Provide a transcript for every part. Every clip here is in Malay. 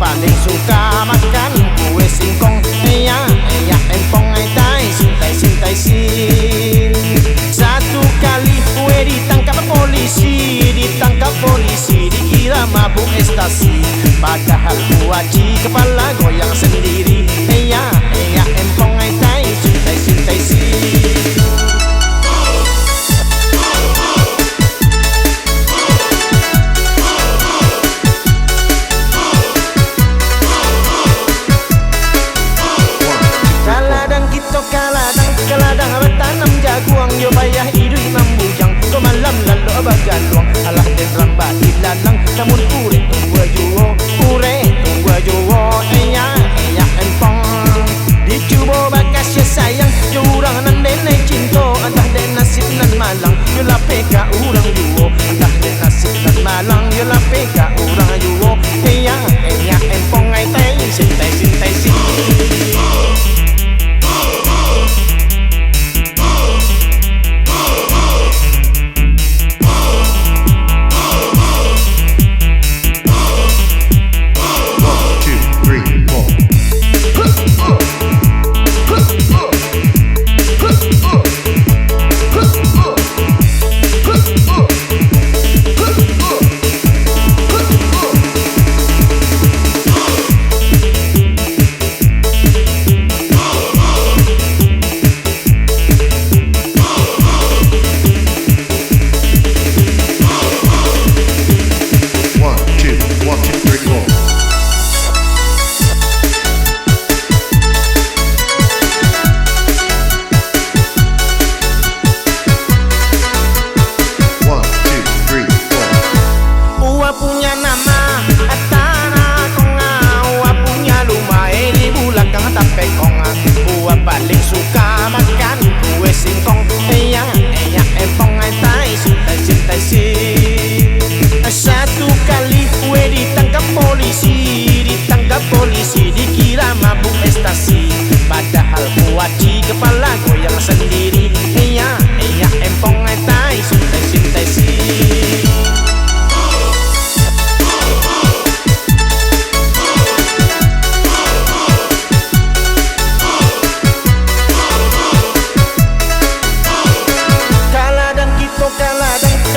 paling suka makan kue singkong. Ya empong ai tai sintai sin. Satu kali kue ditangkap polisi, dikira mabuk ekstasi. Padahal kuaci kepala goyang sendiri. Ya empong ai tai sintai sin. Kaladang bertanam jaguang, yo payah hidup membujang. Ko malam lalu bagaluang, alah den rambah dilalang. Namun ure tunggu juo, ya empong. Dicubo bakas ya sayang, yo urang nan den cinto. Entah den nasib nan malang, yo lape ka urang juo. Entah den nasib nan malang, yo lape ka urang juo. Ya empong ai tai sintai si. Paling suka makan kue singkong. Ya empong ai tai sintai sin. Satu kali kue ditangkap polisi, dikira mabuk ekstasi. Padahal kuaci kepala goyang sendiri. Ya empong ai tai sintai sin.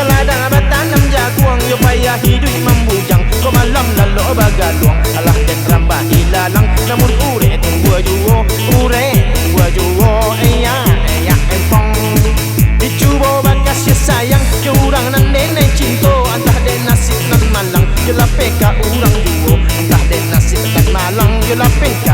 Kaladang bertanam jaguang, yo payah hidup membujang. Ko malam lalu bagaluang, alah den rambah ilalang. Namun ure tunggu juo, ya empong. Dicubo bakas ya sayang, yo urang nan den cinto. Entah den nasib nan malang, yo lape ka urang juo. Entah den nasib nan malang, yo lape ka